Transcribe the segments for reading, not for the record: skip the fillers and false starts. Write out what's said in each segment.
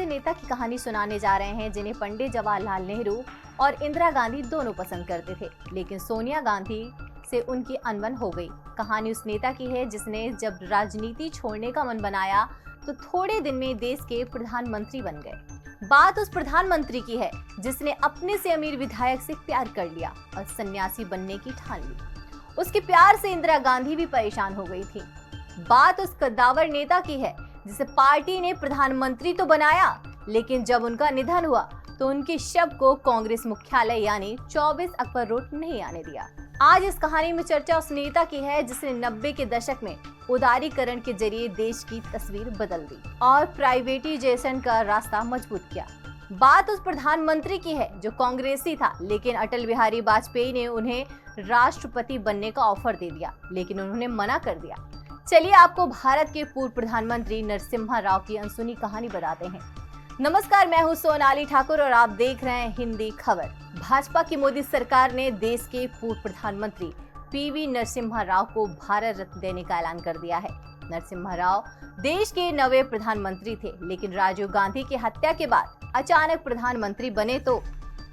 ऐसे नेता की कहानी सुनाने जा रहे हैं जिन्हें पंडित जवाहरलाल नेहरू और इंदिरा गांधी दोनों पसंद करते थे, लेकिन सोनिया गांधी से उनकी अनबन हो गई। कहानी उस नेता की है जिसने जब राजनीति छोड़ने का मन बनाया तो थोड़े दिन में देश के प्रधानमंत्री बन गए। बात उस प्रधानमंत्री की है जिसने अपने से अमीर विधायक से प्यार कर लिया और सन्यासी बनने की ठान ली। उसके प्यार से इंदिरा गांधी भी परेशान हो गई थी। बात उस कद्दावर नेता की है जिसे पार्टी ने प्रधानमंत्री तो बनाया, लेकिन जब उनका निधन हुआ तो उनके शव को कांग्रेस मुख्यालय यानी 24 अकबर रोड नहीं आने दिया। आज इस कहानी में चर्चा उस नेता की है जिसने 90 के दशक में उदारीकरण के जरिए देश की तस्वीर बदल दी और प्राइवेटाइजेशन का रास्ता मजबूत किया। बात उस प्रधानमंत्री की है जो कांग्रेसी था, लेकिन अटल बिहारी वाजपेयी ने उन्हें राष्ट्रपति बनने का ऑफर दे दिया, लेकिन उन्होंने मना कर दिया। चलिए आपको भारत के पूर्व प्रधानमंत्री नरसिम्हा राव की अनसुनी कहानी बताते हैं। नमस्कार, मैं हूं सोनाली ठाकुर और आप देख रहे हैं हिंदी खबर। भाजपा की मोदी सरकार ने देश के पूर्व प्रधानमंत्री पीवी नरसिम्हा राव को भारत रत्न देने का ऐलान कर दिया है। नरसिम्हा राव देश के 9वें प्रधानमंत्री थे, लेकिन राजीव गांधी की हत्या के बाद अचानक प्रधानमंत्री बने तो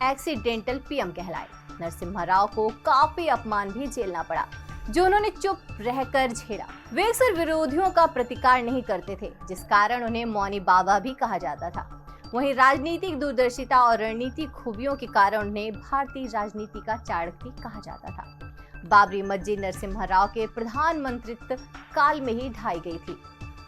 एक्सीडेंटल पीएम कहलाए। नरसिम्हा राव को काफी अपमान भी झेलना पड़ा, जो उन्होंने चुप रहकर झेला। वे अक्सर विरोधियों का प्रतिकार नहीं करते थे, जिस कारण उन्हें मौनी बाबा भी कहा जाता था। वहीं राजनीतिक दूरदर्शिता और रणनीतिक खूबियों के कारण उन्हें भारतीय राजनीति का चाणक्य भी कहा जाता था। बाबरी मस्जिद नरसिम्हा राव के प्रधानमंत्रित्व काल में ही ढाई गई थी,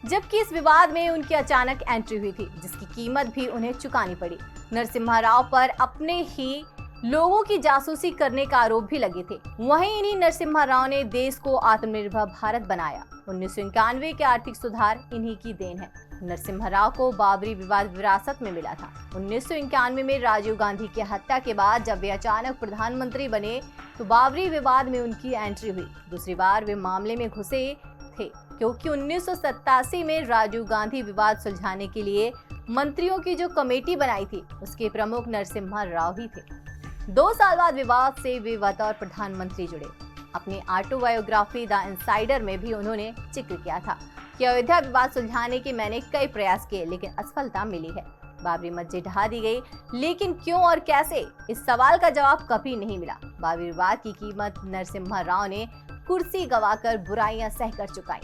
जबकि इस विवाद में उनकी अचानक एंट्री हुई थी, जिसकी कीमत भी उन्हें चुकानी पड़ी। नरसिम्हा राव पर अपने ही लोगों की जासूसी करने का आरोप भी लगे थे। वहीं इन्हीं नरसिम्हा राव ने देश को आत्मनिर्भर भारत बनाया। 1991 के आर्थिक सुधार इन्हीं की देन है। नरसिम्हा राव को बाबरी विवाद विरासत में मिला था। 1991 में राजीव गांधी की हत्या के बाद जब वे अचानक प्रधानमंत्री बने तो बाबरी विवाद में उनकी एंट्री हुई। दूसरी बार वे मामले में घुसे थे क्योंकि 1987 में राजीव गांधी विवाद सुलझाने के लिए मंत्रियों की जो कमेटी बनाई थी उसके प्रमुख नरसिम्हा राव ही थे। 2 साल बाद विवाद से वे बतौर प्रधानमंत्री जुड़े। अपनी ऑटोबायोग्राफी द इनसाइडर में भी उन्होंने जिक्र किया था कि अयोध्या विवाद सुलझाने के मैंने कई प्रयास किए, लेकिन असफलता मिली है। बाबरी मस्जिद ढहा दी गई, लेकिन क्यों और कैसे, इस सवाल का जवाब कभी नहीं मिला। बाबरी विवाद की कीमत नरसिम्हा राव ने कुर्सी गंवाकर बुराइयां सहकर चुकाई।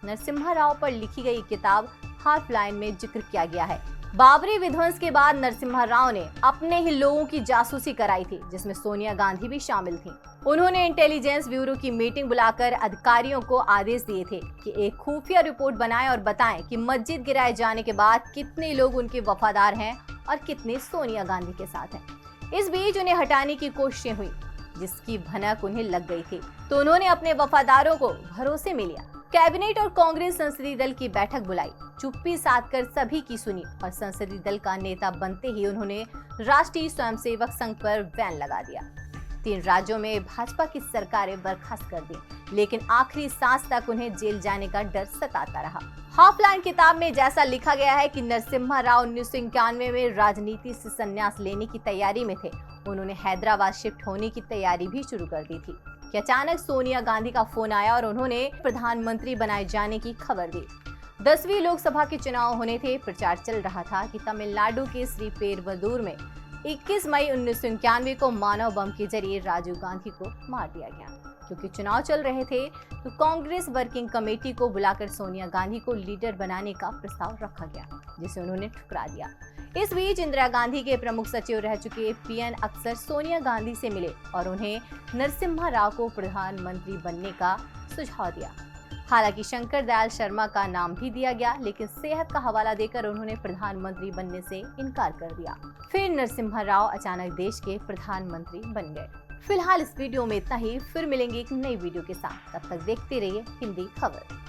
नरसिम्हा राव पर लिखी गई किताब हाफ लाइन में जिक्र किया गया है। बाबरी विध्वंस के बाद नरसिम्हा राव ने अपने ही लोगों की जासूसी कराई थी, जिसमें सोनिया गांधी भी शामिल थीं। उन्होंने इंटेलिजेंस ब्यूरो की मीटिंग बुलाकर अधिकारियों को आदेश दिए थे कि एक खुफिया रिपोर्ट बनाएं और बताएं कि मस्जिद गिराए जाने के बाद कितने लोग उनके वफादार हैं और कितने सोनिया गांधी के साथ हैं। इस बीच उन्हें हटाने की कोशिशें हुई, जिसकी भनक उन्हें लग गई थी, तो उन्होंने अपने वफादारों को भरोसे में लिया। कैबिनेट और कांग्रेस संसदीय दल की बैठक बुलाई, चुप्पी साधकर सभी की सुनी और संसदीय दल का नेता बनते ही उन्होंने राष्ट्रीय स्वयंसेवक संघ पर बैन लगा दिया। 3 राज्यों में भाजपा की सरकारें बर्खास्त कर दी, लेकिन आखिरी सांस तक उन्हें जेल जाने का डर सताता रहा। हाफलाइन किताब में जैसा लिखा गया है कि नरसिम्हा राव 1991 में राजनीति से संन्यास लेने की तैयारी में थे। उन्होंने हैदराबाद शिफ्ट होने की तैयारी भी शुरू कर दी थी कि अचानक सोनिया गांधी का फोन आया और उन्होंने प्रधानमंत्री बनाए जाने की खबर दी। 10वीं लोकसभा के चुनाव होने थे। प्रचार चल रहा था कि तमिलनाडु के श्री पेरुंबदूर में 21 मई 1991 को मानव बम के जरिए राजीव गांधी को मार दिया गया। क्योंकि चुनाव चल रहे थे तो कांग्रेस वर्किंग कमेटी को बुलाकर सोनिया गांधी को लीडर बनाने का प्रस्ताव रखा गया, जिसे उन्होंने ठुकरा दिया। इस बीच इंदिरा गांधी के प्रमुख सचिव रह चुके पीएन अक्सर सोनिया गांधी से मिले और उन्हें नरसिम्हा राव को प्रधानमंत्री बनने का सुझाव दिया। हालांकि शंकर दयाल शर्मा का नाम भी दिया गया, लेकिन सेहत का हवाला देकर उन्होंने प्रधानमंत्री बनने से इनकार कर दिया। फिर नरसिम्हा राव अचानक देश के प्रधानमंत्री बन गए। फिलहाल इस वीडियो में इतना ही। फिर मिलेंगे एक नई वीडियो के साथ। तब तक देखते रहिए हिंदी खबर।